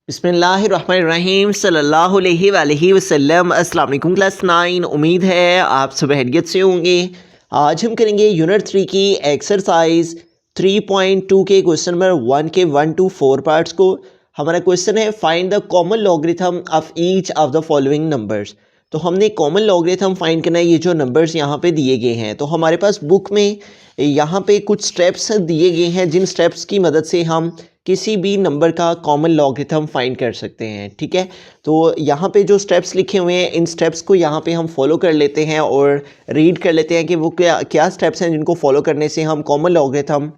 बिस्मिल्लाहिर्रहमानिर्रहीम सल्लल्लाहु अलैहि वसल्लम। अस्सलाम वालेकुम क्लास 9। उम्मीद है आप सब हैरियत से होंगे। आज हम करेंगे यूनिट 3 की एक्सरसाइज 3.2 के क्वेश्चन नंबर 1 के 1 to 4 पार्ट्स को। हमारा क्वेश्चन है find the common logarithm of each of the following numbers. तो हमने कॉमन लॉगरिथम फाइंड करना है। ये जो नंबर्स यहाँ पे दिए गए हैं, तो हमारे पास बुक में यहाँ पे कुछ स्टेप्स दिए गए हैं, जिन स्टेप्स की मदद से हम किसी भी नंबर का कॉमन लॉगरिथम फाइंड कर सकते हैं। ठीक है, तो यहाँ पे जो स्टेप्स लिखे हुए हैं, इन स्टेप्स को यहाँ पे हम फॉलो कर लेते हैं और रीड कर लेते हैं कि वो क्या क्या स्टेप्स हैं जिनको फॉलो करने से हम कॉमन लॉगरिथम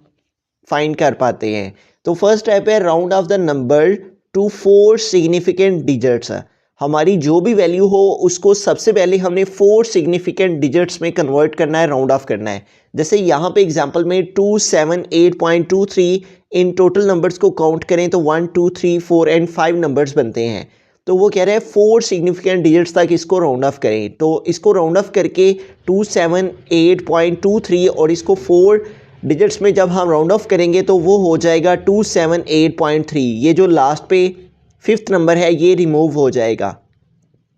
फाइंड कर पाते हैं। तो फर्स्ट स्टेप है round of the number two 4 significant digits. हमारी जो भी वैल्यू हो उसको सबसे पहले हमने 4 सिग्निफिकेंट डिजिट्स में कन्वर्ट करना है, राउंड ऑफ करना है। जैसे यहाँ पे एग्जांपल में 278.23 इन टोटल नंबर्स को काउंट करें तो 1 2 3 4 एंड 5 नंबर्स बनते हैं। तो वो कह रहे हैं 4 सिग्निफिकेंट डिजिट्स तक इसको राउंड ऑफ करें। तो इसको राउंड ऑफ करके 278.23 और इसको 4 डिजिट्स में जब हम राउंड ऑफ करेंगे तो वो हो जाएगा 278.3। ये जो लास्ट पे 5th नंबर है ये रिमूव हो जाएगा।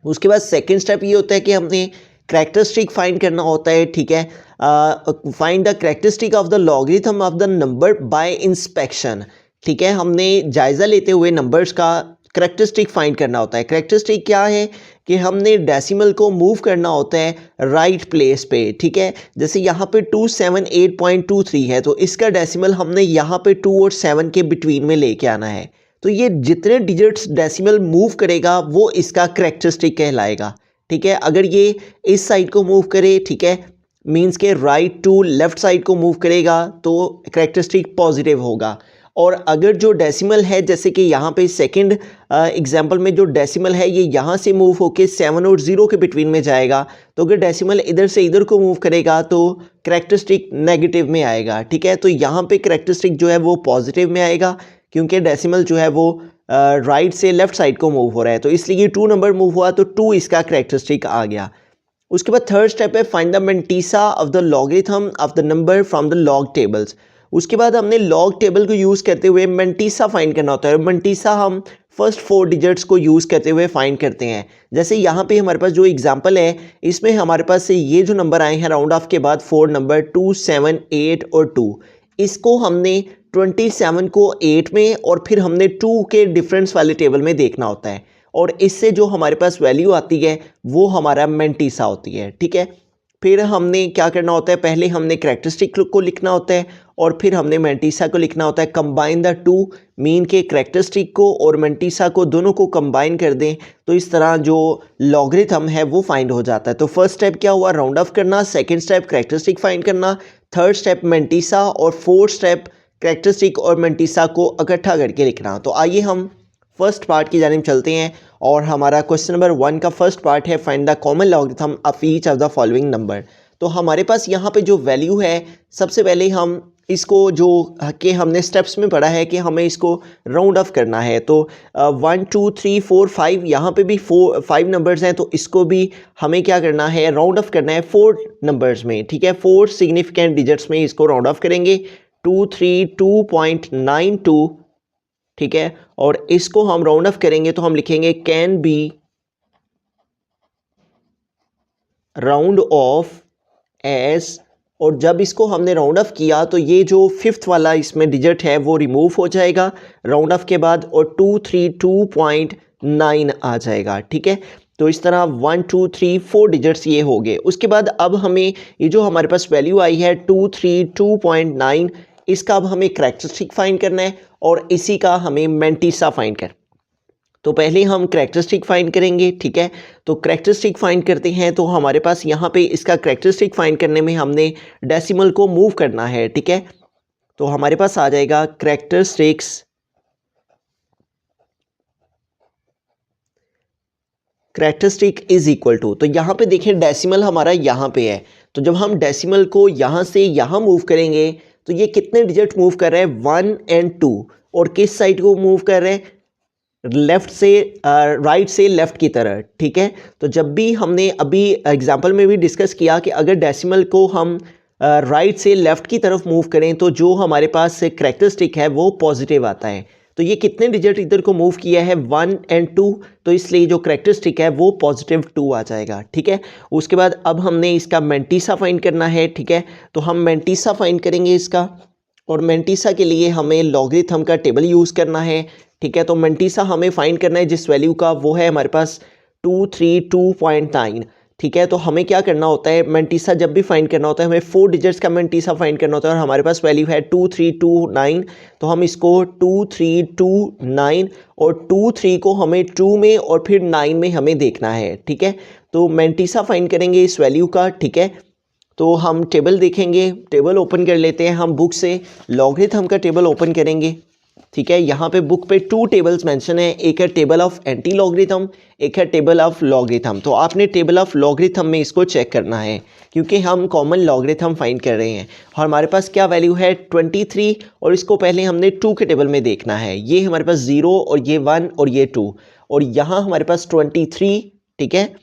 उसके बाद सेकंड स्टेप ये होता है कि हमने कैरेक्टरिस्टिक फाइंड करना होता है। ठीक है, find the characteristic of the logarithm of the number by inspection. ठीक है, हमने जायज़ा लेते हुए नंबर्स का कैरेक्टरिस्टिक फाइंड करना होता है। कैरेक्टरिस्टिक क्या है कि हमने डेसिमल को मूव करना होता है राइट प्लेस पे। ठीक है, जैसे यहाँ पे 278.23 है तो इसका डेसिमल हमने यहाँ पे 2 और 7 के बिटवीन में लेके आना है। तो ये जितने डिजिट्स डेसिमल मूव करेगा वो इसका कैरेक्टरिस्टिक कहलाएगा। ठीक है, अगर ये इस साइड को मूव करे, ठीक है, मींस के राइट टू लेफ्ट साइड को मूव करेगा तो कैरेक्टरिस्टिक पॉजिटिव होगा। और अगर जो डेसिमल है, जैसे कि यहाँ पे सेकंड एग्जांपल में जो डेसिमल है ये यहाँ से मूव होके 7 और 0 के बिटवीन में जाएगा, तो अगर डेसिमल इधर से इधर को मूव करेगा तो कैरेक्टरिस्टिक नेगेटिव में आएगा। ठीक है, तो यहाँ पे कैरेक्टरिस्टिक जो है वो पॉजिटिव में आएगा क्योंकि डेसिमल जो है वो राइट से लेफ्ट साइड को मूव हो रहा है, तो इसलिए ये 2 नंबर मूव हुआ तो 2 इसका कैरेक्टरिस्टिक आ गया। उसके बाद थर्ड स्टेप है find the mantissa of the logarithm of the number from the log tables. उसके बाद हमने लॉग टेबल को यूज़ करते हुए मेंटीसा फाइंड करना होता है। मेंटीसा हम फर्स्ट 4 डिजिट्स को यूज़ करते हुए फाइंड करते हैं। जैसे यहाँ पे हमारे पास जो एग्जांपल है इसमें हमारे पास से ये जो नंबर आए हैं राउंड ऑफ के बाद 4 नंबर 2 7 8 और 2, इसको हमने 27 को 8 में और फिर हमने 2 के डिफरेंस वाले टेबल में देखना होता है, और इससे जो हमारे पास वैल्यू आती है वो हमारा मेंटीसा होती है। ठीक है, फिर हमने क्या करना होता है, पहले हमने कैरेक्टरिस्टिक को लिखना होता है और फिर हमने मेंटीसा को लिखना होता है। कंबाइन द 2 मीन के कैरेक्टरिस्टिक को और मेंटीसा को दोनों को कंबाइन कर दें तो इस तरह जो लॉगरिथम है वो फाइंड हो जाता है। तो फर्स्ट स्टेप क्या हुआ, राउंड ऑफ करना, सेकंड स्टेप कैरेक्टरिस्टिक फाइंड करना, थर्ड स्टेप मेंटीसा और फोर्थ स्टेप कैरेक्टरिस्टिक और मेंटीसा को इकट्ठा करके लिखना। तो आइए हम फर्स्ट पार्ट की जानिब चलते हैं और हमारा क्वेश्चन नंबर 1 का फर्स्ट पार्ट है find the common logarithm of each of the following number. तो हमारे पास यहाँ पे जो वैल्यू है, सबसे पहले हम इसको जो कि हमने स्टेप्स में पढ़ा है कि हमें इसको राउंड ऑफ करना है। तो 1 2 3 4 5 यहाँ पे भी 5 नंबर्स हैं, तो इसको भी हमें क्या करना है, राउंड ऑफ करना है 4 नंबर्स में। ठीक है, 4 सिग्निफिकेंट डिजिट्स में इसको राउंड ऑफ करेंगे 232.92। ठीक है, और इसको हम राउंड ऑफ करेंगे तो हम लिखेंगे can be round of S, और जब इसको हमने राउंड ऑफ किया तो ये जो 5th वाला इसमें डिजिट है वो रिमूव हो जाएगा राउंड ऑफ के बाद और 232.9 आ जाएगा। ठीक है, तो इस तरह 1 2 3 4 डिजिट्स ये हो गए। उसके बाद अब हमें ये जो हमारे पास वैल्यू आई है 232.9, इसका अब हमें कैरेक्टरिस्टिक फाइंड करना है और इसी का हमें मेंटीसा फाइंड कर। तो पहले हम कैरेक्टरिस्टिक फाइंड करेंगे। ठीक है, तो कैरेक्टरिस्टिक फाइंड करते हैं तो हमारे पास यहाँ पे इसका कैरेक्टरिस्टिक फाइंड करने में हमने डेसिमल को मूव करना है। ठीक है, तो हमारे पास आ जाएगा कैरेक्टरिस्टिक इज इक्वल टू, तो यहाँ पे देखें डेसिमल हमारा यहाँ पे है, तो जब हम डेसिमल को यहाँ से यहाँ मूव करेंगे तो ये कितने डिजिट मूव कर रहे हैं, 1 एंड 2, और किस साइड को मूव कर रहे हैं, लेफ्ट से राइट से लेफ्ट की तरह। ठीक है, तो जब भी हमने अभी एग्जांपल में भी डिस्कस किया कि अगर डेसिमल को हम राइट से लेफ्ट की तरफ मूव करें तो जो हमारे पास कैरेक्टरिस्टिक है वो पॉजिटिव आता है। तो ये कितने डिजिट इधर को मूव किया है 1 और 2, तो इसलिए जो करेक्टरिस्टिक है वो +2 आ जाएगा। ठीक है, उसके बाद अब हमने इसका मेंटिसा फाइंड करना है। ठीक है, तो हम मेंटिसा फाइंड करेंगे इसका, और मेंटिसा के लिए हमें लॉगरिथम का टेबल यूज़ करना है। ठीक है, तो मेंटिसा हमें फाइंड करना है जिस वैल्यू का, वो है हमारे पास 232.9। ठीक है, तो हमें क्या करना होता है, मेंटिसा जब भी फाइंड करना होता है हमें 4 डिजिट्स का मेंटिसा फाइंड करना होता है, और हमारे पास वैल्यू है 2329। तो हम इसको 2329 और 23 को हमें 2 में और फिर 9 में हमें देखना है। ठीक है, तो मेंटिसा फाइंड करेंगे इस वैल्यू का। ठीक है, तो हम टेबल देखेंगे, टेबल ओपन कर लेते हैं हम बुक से, लॉगरिथम का टेबल ओपन करेंगे। ठीक है, यहाँ पे बुक पे 2 टेबल्स मेंशन है, एक है टेबल ऑफ एंटी लॉगरिथम, एक है टेबल ऑफ लॉगरिथम। तो आपने टेबल ऑफ लॉगरिथम में इसको चेक करना है, क्योंकि हम कॉमन लॉगरिथम फाइंड कर रहे हैं। और हमारे पास क्या वैल्यू है 23, और इसको पहले हमने 2 के टेबल में देखना है। ये हमारे पास 0 और ये 1 और ये 2, और यहाँ हमारे पास 23। ठीक है,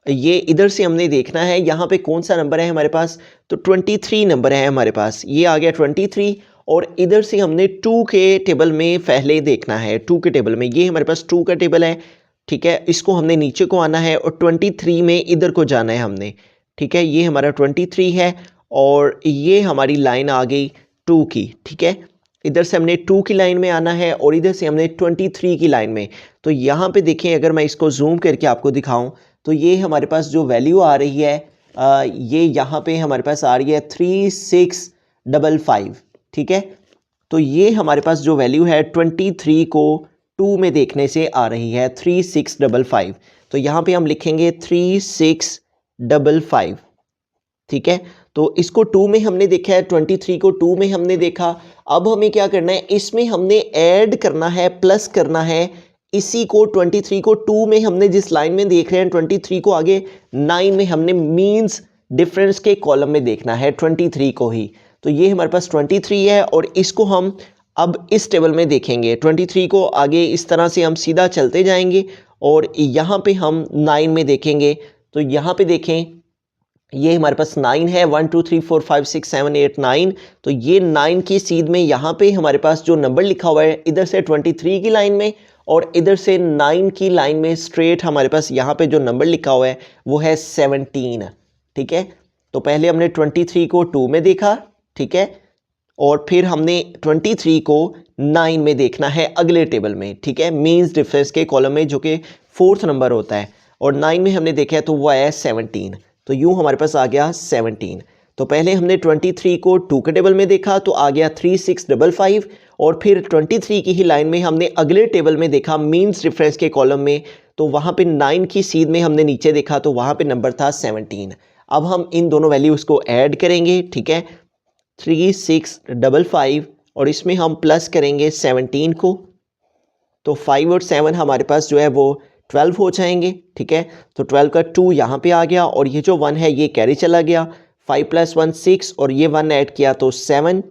ये इधर से हमने देखना है यहाँ पे कौन सा नंबर है हमारे पास, तो 23 नंबर है हमारे पास, ये आ गया 23। और इधर से हमने 2 के टेबल में पहले देखना है, 2 के टेबल में, ये हमारे पास 2 का टेबल है। ठीक है, इसको हमने नीचे को आना है और 23 में इधर को जाना है हमने। ठीक है, ये हमारा 23 है, और ये हमारी लाइन आ गई 2 की। ठीक है, इधर से हमने 2 की लाइन में आना है और इधर से हमने 23 की लाइन में। तो यहाँ पे देखें, अगर मैं इसको जूम करके आपको दिखाऊं, तो ये हमारे पास जो वैल्यू आ रही है ये यहाँ पे हमारे पास आ रही है 3655। ठीक है, तो ये हमारे पास जो वैल्यू है 23 को 2 में देखने से आ रही है 3655। तो यहाँ पे हम लिखेंगे 3655। ठीक है, तो इसको 2 में हमने देखा है, 23 को 2 में हमने देखा। अब हमें क्या करना है, इसमें हमने ऐड करना है, प्लस करना है इसी को। 23 को 2 में हमने जिस लाइन में देख रहे हैं, 23 को आगे 9 में हमने मीन्स डिफरेंस के कॉलम में देखना है 23 को ही। तो ये हमारे पास 23 है, और इसको हम अब इस टेबल में देखेंगे। 23 को आगे इस तरह से हम सीधा चलते जाएंगे, और यहाँ पे हम 9 में देखेंगे। तो यहाँ पे देखें, ये हमारे पास 9 है, 1 2 3 4 5 6 7 8 9। तो ये 9 की सीध में यहाँ पे हमारे पास जो नंबर लिखा हुआ है, इधर से 23 की लाइन में और इधर से 9 की लाइन में स्ट्रेट हमारे पास यहाँ पे जो नंबर लिखा हुआ है वो है 17। ठीक है, तो पहले हमने 23 को 2 में देखा। ठीक है, और फिर हमने 23 को 9 में देखना है अगले टेबल में। ठीक है, मीन्स डिफरेंस के कॉलम में, जो कि 4th नंबर होता है, और 9 में हमने देखा है तो वो आया 17। तो यूँ हमारे पास आ गया 17। तो पहले हमने 23 को 2 के टेबल में देखा तो आ गया 3655, और फिर 23 की ही लाइन में हमने अगले टेबल में देखा मीन्स डिफरेंस के कॉलम में, तो वहाँ पे 9 की सीध में हमने नीचे देखा तो वहाँ पे नंबर था 17। अब हम इन दोनों वैल्यूज़ को ऐड करेंगे। ठीक है, 3655 और इसमें हम प्लस करेंगे 17 को, तो 5 और 7 हमारे पास जो है वो 12 हो जाएंगे। ठीक है, तो 12 का 2 यहाँ पे आ गया, और ये जो 1 है ये कैरी चला गया। 5 + 1 6, और ये 1 ऐड किया तो 7,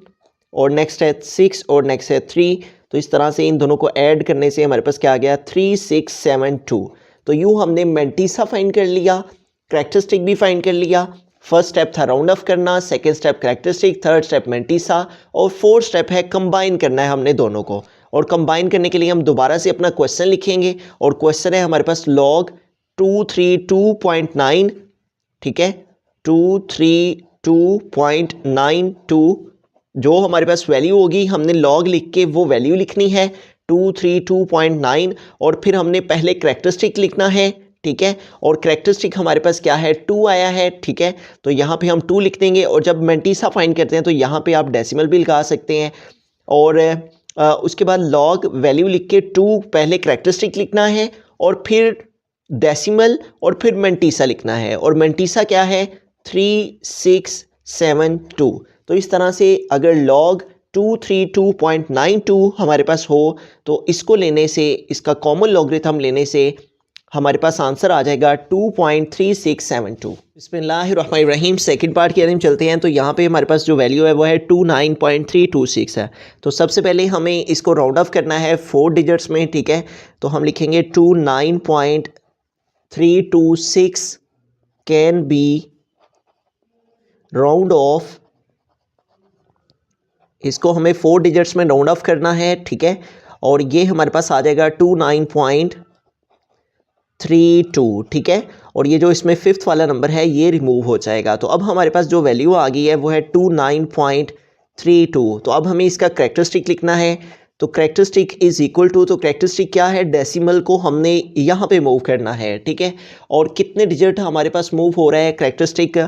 और नेक्स्ट है 6 और नेक्स्ट है 3। तो इस तरह से इन दोनों को ऐड करने से हमारे पास क्या आ गया 3672। तो यूँ हमने मेंटिसा फाइंड कर लिया, करैक्टरिस्टिक भी फाइंड कर लिया। फर्स्ट स्टेप था राउंड ऑफ करना, second step characteristic, third step mantissa, और फोर्थ स्टेप है कंबाइन करना है हमने दोनों को। और कंबाइन करने के लिए हम दोबारा से अपना क्वेश्चन लिखेंगे, और क्वेश्चन है हमारे पास log 232.9। ठीक है, 232.92, जो हमारे पास वैल्यू होगी हमने log लिख के वो वैल्यू लिखनी है 232.9, और फिर हमने पहले करैक्टरिस्टिक लिखना है। ठीक है, और करैक्टरिस्टिक हमारे पास क्या है 2 आया है। ठीक है, तो यहाँ पे हम 2 लिख देंगे, और जब मेंटिसा फाइंड करते हैं तो यहाँ पे आप डेसिमल भी लगा सकते हैं, और उसके बाद log वैल्यू लिख के 2 पहले करैक्टरिस्टिक लिखना है, और फिर डेसिमल, और फिर मेंटिसा लिखना है, और मेंटिसा क्या है 3672। तो इस तरह से अगर log 232.92 हमारे पास हो तो इसको लेने से, इसका कॉमन लॉगरिथम लेने से हमारे पास आंसर आ जाएगा 2.3672। बिस्मिल्लाहिर्रहमानिर्रहीम। सेकंड पार्ट की तरफ चलते हैं। तो यहाँ पे हमारे पास जो वैल्यू है वो है 29.326 है। तो सबसे पहले हमें इसको राउंड ऑफ करना है 4 डिजिट्स में। ठीक है, तो हम लिखेंगे 29.326 कैन बी राउंड ऑफ, इसको हमें 4 डिजिट्स में राउंड ऑफ करना है। ठीक है, और ये हमारे पास आ जाएगा 29.32, ठीक है। और ये जो इसमें फिफ्थ वाला नंबर है ये रिमूव हो जाएगा। तो अब हमारे पास जो वैल्यू आ गई है वो है 29.32। तो अब हमें इसका कैरेक्टरिस्टिक लिखना है। तो कैरेक्टरिस्टिक इज इक्वल टू, तो कैरेक्टरिस्टिक क्या है, डेसिमल को हमने यहाँ पे मूव करना है, ठीक है। और कितने डिजिट हमारे पास मूव हो रहा है, कैरेक्टरिस्टिक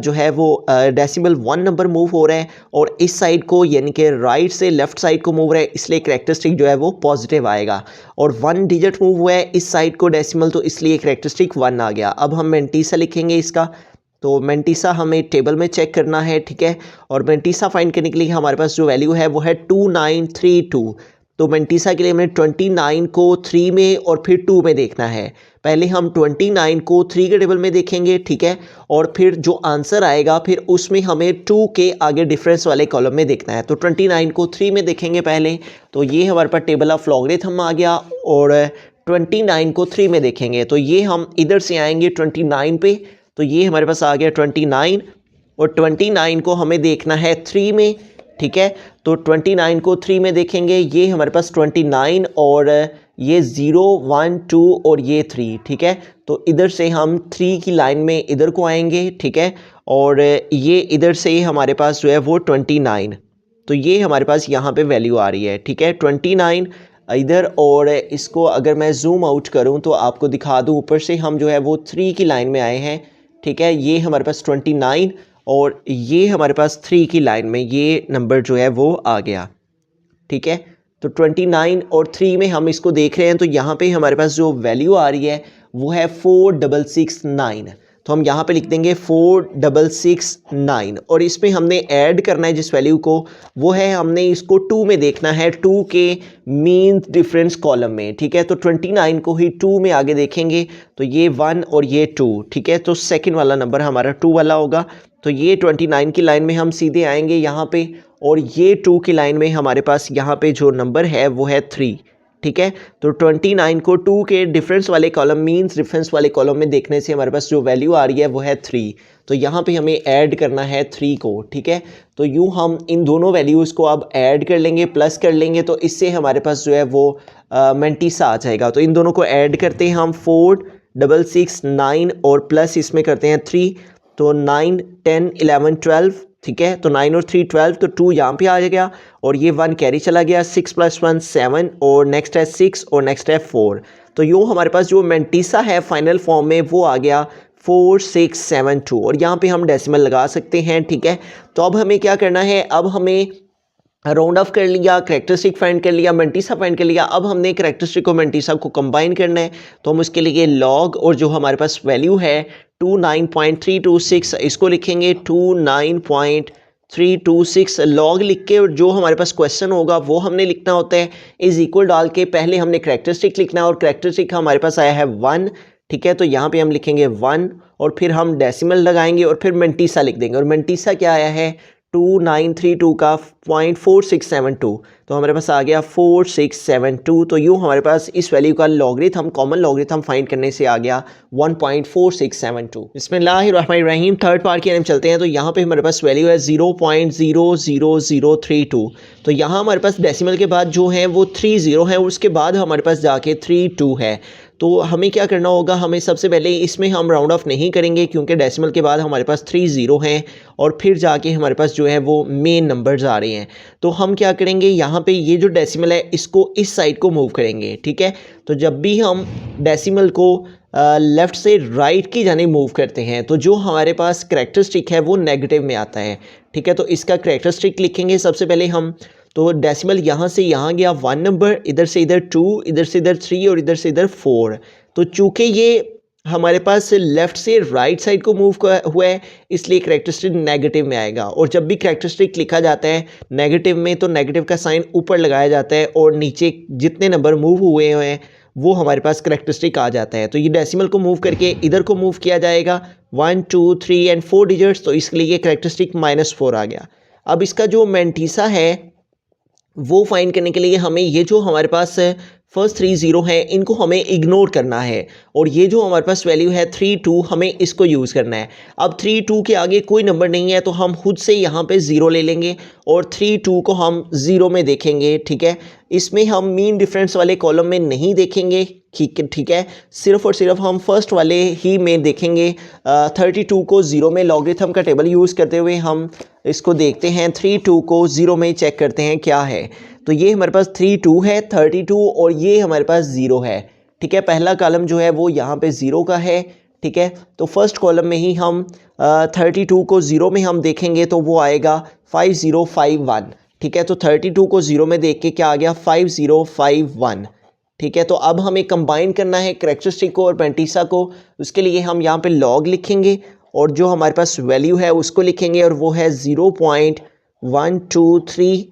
जो है वो डेसिमल 1 नंबर मूव हो रहा है और इस साइड को यानी कि राइट से लेफ्ट साइड को मूव रहा है, इसलिए कैरेक्टरिस्टिक जो है वो पॉजिटिव आएगा। और 1 डिजिट मूव हुआ है इस साइड को डेसिमल, तो इसलिए कैरेक्टरिस्टिक 1 आ गया। अब हम मैंटीसा लिखेंगे इसका। तो मैंटीसा हमें टेबल में चेक करना है, ठीक है। और मैंटीसा फाइंड करने के लिए हमारे पास जो वैल्यू है वो है 2932। तो मैंटीसा के लिए हमें 29 को 3 में और फिर 2 में देखना है। पहले हम 29 को 3 के टेबल में देखेंगे, ठीक है। और फिर जो आंसर आएगा फिर उसमें हमें 2 के आगे डिफरेंस वाले कॉलम में देखना है। तो 29 को 3 में देखेंगे पहले, तो ये हमारे पास टेबल ऑफ लॉगरिथम आ गया। और 29 को 3 में देखेंगे तो ये हम इधर से आएंगे 29 पे, तो ये हमारे पास आ गया 29। और 29 को हमें देखना है 3 में, ठीक है। तो 29 को 3 में देखेंगे, ये हमारे पास 29 और ये 0 1 2 और ये 3, ठीक है। तो इधर से हम 3 की लाइन में इधर को आएंगे, ठीक है। और ये इधर से हमारे पास जो है वो 29, तो ये हमारे पास यहाँ पे वैल्यू आ रही है, ठीक है, 29 इधर। और इसको अगर मैं जूम आउट करूँ तो आपको दिखा दूँ, ऊपर से हम जो है वो 3 की लाइन में आए हैं, ठीक है। ये हमारे पास 29 और ये हमारे पास 3 की लाइन में ये नंबर जो है वो आ गया, ठीक है। तो 29 और 3 में हम इसको देख रहे हैं, तो यहाँ पे हमारे पास जो वैल्यू आ रही है वो है 4669। तो हम यहाँ पे लिख देंगे 4669 और इसमें हमने ऐड करना है जिस वैल्यू को, वो है हमने इसको 2 में देखना है, 2 के मीन डिफरेंस कॉलम में, ठीक है। तो 29 को ही 2 में आगे देखेंगे तो ये 1 और ये 2, ठीक है। तो सेकंड वाला नंबर हमारा 2 वाला होगा। तो ये 29 की लाइन में हम सीधे आएंगे यहाँ पे, और ये 2 की लाइन में हमारे पास यहाँ पे जो नंबर है वो है 3, ठीक है। तो 29 को 2 के डिफरेंस वाले कॉलम मीन्स डिफरेंस वाले कॉलम में देखने से हमारे पास जो वैल्यू आ रही है वो है 3। तो यहाँ पे हमें ऐड करना है 3 को, ठीक है। तो यूँ हम इन दोनों वैल्यूज़ को अब ऐड कर लेंगे, प्लस कर लेंगे, तो इससे हमारे पास जो है वो मैंटीसा आ जाएगा। तो इन दोनों को ऐड करते हैं हम 4669 और प्लस इसमें करते हैं 3, तो 9 10 11 12, ठीक है। तो 9 और 3 12, तो 2 यहाँ पे आ गया और ये 1 कैरी चला गया, 6 + 1 7 और नेक्स्ट है 6 और नेक्स्ट है 4। तो यूँ हमारे पास जो मैंटीसा है फाइनल फॉर्म में वो आ गया 4672 और यहाँ पे हम डेसिमल लगा सकते हैं, ठीक है। तो अब हमें क्या करना है, अब हमें राउंड ऑफ कर लिया, कैरेक्टरिस्टिक फाइंड कर लिया, मैंटीसा फाइंड कर लिया। अब हमने कैरेक्टरिस्टिक और मैंटीसा को कंबाइन करना है, तो हम उसके लिए लॉग और जो हमारे पास वैल्यू है 29.326 इसको लिखेंगे 29.326 लॉग लिख के, जो हमारे पास क्वेश्चन होगा वो हमने लिखना होता है। इज इक्वल डाल के पहले हमने कैरेक्टरिस्टिक लिखना है और कैरेक्टरिस्टिक हमारे पास आया है 1, ठीक है। तो यहाँ पे हम लिखेंगे 1 और फिर हम डेसिमल लगाएंगे और फिर मैंटीसा लिख देंगे। और मैंटीसा क्या आया है 2932 का 0.4672, तो हमारे पास आ गया 4672। तो यूँ हमारे पास इस वैल्यू का लॉगरिथम, कॉमन लॉगरिथम फाइंड करने से आ गया 1.4672। बिस्मिल्लाहिर्रहमानिर्रहीम, थर्ड पार्ट की तरफ चलते हैं। तो यहाँ पे हमारे पास वैल्यू है 0.00032। तो यहाँ हमारे पास डेसिमल के बाद जो है वो 3 0 है और उसके बाद हमारे पास जाके 3 2 है। तो हमें क्या करना होगा, हमें सबसे पहले इसमें हम राउंड ऑफ नहीं करेंगे क्योंकि डेसिमल के बाद हमारे पास 3 0 हैं और फिर जाके हमारे पास जो है वो मेन नंबर्स आ रहे हैं। तो हम क्या करेंगे, यहाँ पे ये जो डेसिमल है इसको इस साइड को मूव करेंगे, ठीक है। तो जब भी हम डेसिमल को लेफ़्ट से राइट की जाने मूव करते हैं तो जो हमारे पास कैरेक्टरिस्टिक है वो नेगेटिव में आता है, ठीक है। तो इसका कैरेक्टरिस्टिक लिखेंगे सबसे पहले हम। तो डेसिमल यहाँ से यहाँ गया 1 नंबर, इधर से इधर 2, इधर से इधर 3 और इधर से इधर 4। तो चूँकि ये हमारे पास लेफ़्ट से राइट साइड को मूव हुआ है इसलिए कैरेक्टरिस्टिक नेगेटिव में आएगा। और जब भी कैरेक्टरिस्टिक लिखा जाता है नेगेटिव में तो नेगेटिव का साइन ऊपर लगाया जाता है और नीचे जितने नंबर मूव हुए हैं वो हमारे पास कैरेक्टरिस्टिक आ जाता है। तो ये डेसिमल को मूव करके इधर को मूव किया जाएगा 1 2 3 एंड 4 डिजिट्स, तो इसके लिए कैरेक्टरिस्टिक -4 आ गया। अब इसका जो मैंटीसा है वो फाइंड करने के लिए हमें ये जो हमारे पास फर्स्ट 3 ज़ीरो हैं, इनको हमें इग्नोर करना है और ये जो हमारे पास वैल्यू है 3 2, हमें इसको यूज़ करना है। अब 3 2 के आगे कोई नंबर नहीं है तो हम खुद से यहाँ पे ज़ीरो ले लेंगे और 3 2 को हम ज़ीरो में देखेंगे, ठीक है। इसमें हम मीन डिफरेंस वाले कॉलम में नहीं देखेंगे, ठीक है, सिर्फ और सिर्फ हम फर्स्ट वाले ही में देखेंगे। 32 को ज़ीरो में लॉगरिथम का टेबल यूज़ करते हुए हम इसको देखते हैं, 3 2 को ज़ीरो में चेक करते हैं क्या है। तो ये हमारे पास 3 2 है, 32 और ये हमारे पास ज़ीरो है, ठीक है। पहला कॉलम जो है वो यहाँ पे ज़ीरो का है, ठीक है। तो फर्स्ट कॉलम में ही हम 32 को ज़ीरो में हम देखेंगे तो वो आएगा 5051, ठीक है। तो 32 को ज़ीरो में देख के क्या आ गया 5051, ठीक है। तो अब हमें कंबाइन करना है कैरेक्टरिस्टिक को और मैंटिसा को। उसके लिए हम यहाँ पे लॉग लिखेंगे और जो हमारे पास वैल्यू है उसको लिखेंगे और वो है 0.123,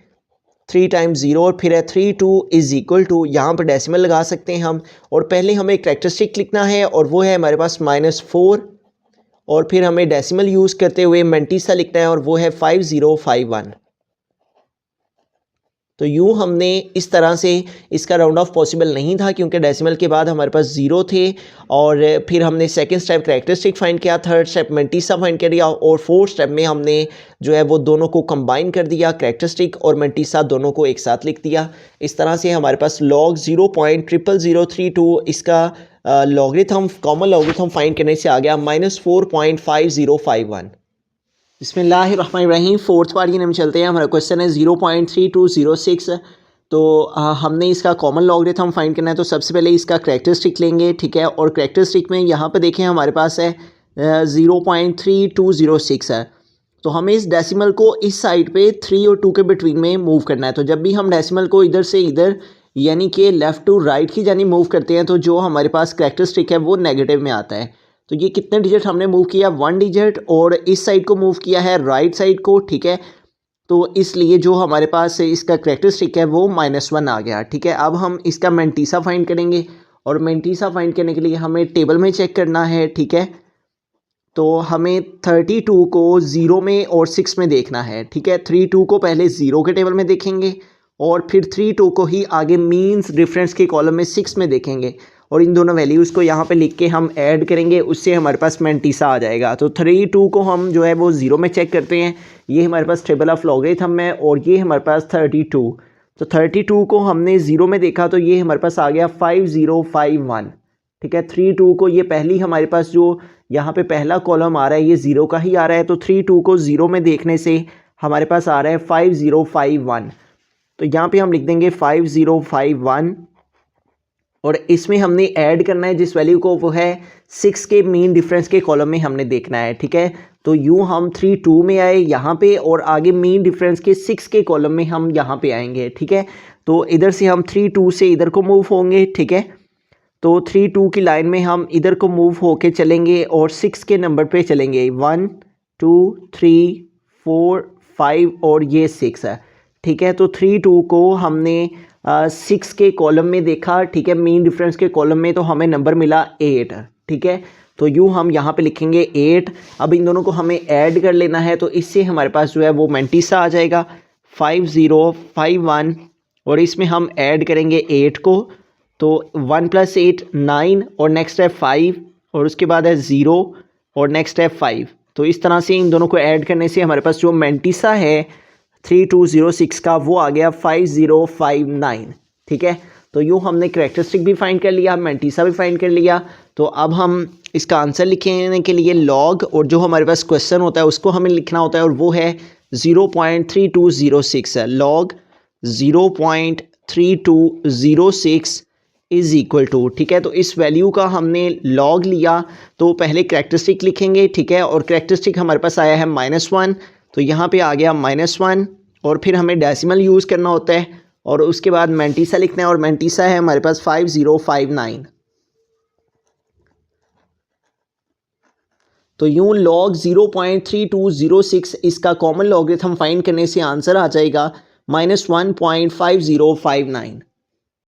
3 टाइम्स 0 और फिर है 32 इज़ इक्वल टू, यहाँ पर डेसिमल लगा सकते हैं हम। और पहले हमें कैरेक्टरिस्टिक लिखना है और वो है हमारे पास -4 और फिर हमें डेसिमल यूज़ करते हुए मैंटिसा लिखना है और वो है 5051। तो यूँ हमने इस तरह से, इसका राउंड ऑफ पॉसिबल नहीं था क्योंकि डेसिमल के बाद हमारे पास ज़ीरो थे। और फिर हमने सेकंड स्टेप कैरेक्टरिस्टिक फाइंड किया, थर्ड स्टेप मैंटिसा फाइंड कर दिया और फोर्थ स्टेप में हमने जो है वो दोनों को कंबाइन कर दिया, कैरेक्टरिस्टिक और मैंटिसा दोनों को एक साथ लिख दिया। इस तरह से हमारे पास लॉग 0.00032 इसका लॉगरिथम, कॉमन लॉगरिथम फाइंड करने से आ गया -4.5051। बिस्मिल्लाहिर्रहमानिर्रहीम। फोर्थ पार्ट की हम चलते हैं। हमारा क्वेश्चन है 0.3206। तो हमने इसका कॉमन लॉगरिथम फाइंड करना है। तो सबसे पहले इसका कैरेक्टरिस्टिक लेंगे, ठीक है। और कैरेक्टरिस्टिक में यहाँ पे देखें हमारे पास है 0.3206 है। तो हमें इस डेसिमल को इस साइड पे 3 और 2 के बिटवीन में मूव करना है। तो जब भी हम डेसिमल को इधर से इधर यानी कि लेफ़्ट टू राइट की जानी मूव करते हैं तो जो हमारे पास कैरेक्टरिस्टिक है वो नेगेटिव में आता है। तो ये कितने डिजिट हमने मूव किया, 1 डिजिट, और इस साइड को मूव किया है राइट साइड को, ठीक है। तो इसलिए जो हमारे पास इसका कैरेक्टरिस्टिक है वो -1 आ गया, ठीक है। अब हम इसका मैंटिसा फाइंड करेंगे और मैंटिसा फाइंड करने के लिए हमें टेबल में चेक करना है, ठीक है। तो हमें 32 को 0 में और 6 में देखना है, ठीक है। 32 को पहले 0 के टेबल में देखेंगे और फिर 32 को ही आगे मीन्स डिफरेंस के कॉलम में 6 में देखेंगे और इन दोनों वैल्यूज़ को यहाँ पे लिख के हम ऐड करेंगे, उससे हमारे पास मैंटिसा आ जाएगा। तो 32 को हम जो है वो 0 में चेक करते हैं, ये हमारे पास टेबल ऑफ लॉगरिथम है और ये हमारे पास 32। तो 32 को हमने 0 में देखा तो ये हमारे पास आ गया 5051, ठीक है। 32 को ये पहली हमारे पास जो यहाँ पे पहला कॉलम आ रहा है ये 0 का ही आ रहा है। तो 32 को 0 में देखने से हमारे पास आ रहा है 5051। तो यहाँ पे हम लिख देंगे 5051 और इसमें हमने ऐड करना है जिस वैल्यू को, वो है 6 के मीन डिफरेंस के कॉलम में हमने देखना है, ठीक है। तो यूँ हम 32 में आए यहाँ पे और आगे मीन डिफरेंस के 6 के कॉलम में हम यहाँ पे आएंगे, ठीक है। तो इधर से हम 32 से इधर को मूव होंगे, ठीक है। तो 32 की लाइन में हम इधर को मूव होके चलेंगे और 6 के नंबर पे चलेंगे, 1 2 3 4 5 और ये 6 है, ठीक है। तो 32 को हमने 6 के कॉलम में देखा, ठीक है, मीन डिफरेंस के कॉलम में, तो हमें नंबर मिला 8, ठीक है। तो यूँ हम यहाँ पे लिखेंगे 8। अब इन दोनों को हमें ऐड कर लेना है तो इससे हमारे पास जो है वो मैंटिसा आ जाएगा 5051 और इसमें हम ऐड करेंगे 8 को। तो 1 + 8 9 और नेक्स्ट है 5 और उसके बाद है 0 और नेक्स्ट है 5। तो इस तरह से इन दोनों को ऐड करने से हमारे पास जो मैंटिसा है 3206 का वो आ गया 5059, ठीक है। तो यूँ हमने कैरेक्टरिस्टिक भी फाइंड कर लिया, मैंटिसा भी फाइंड कर लिया। तो अब हम इसका आंसर लिखने के लिए लॉग और जो हमारे पास क्वेश्चन होता है उसको हमें लिखना होता है और वो है 0.3206 है। लॉग 0.3206 इज़ इक्वल टू, ठीक है। तो इस वैल्यू का हमने लॉग लिया तो पहले कैरेक्टरिस्टिक लिखेंगे, ठीक है। और कैरेक्टरिस्टिक हमारे पास आया है -1, तो यहाँ पे आ गया -1 और फिर हमें डेसिमल यूज़ करना होता है और उसके बाद मैंटिसा लिखना है और मैंटिसा है हमारे पास 5059। तो यूँ लॉग 0.3206 इसका कॉमन लॉगरिथम फाइंड करने से आंसर आ जाएगा -1.5059।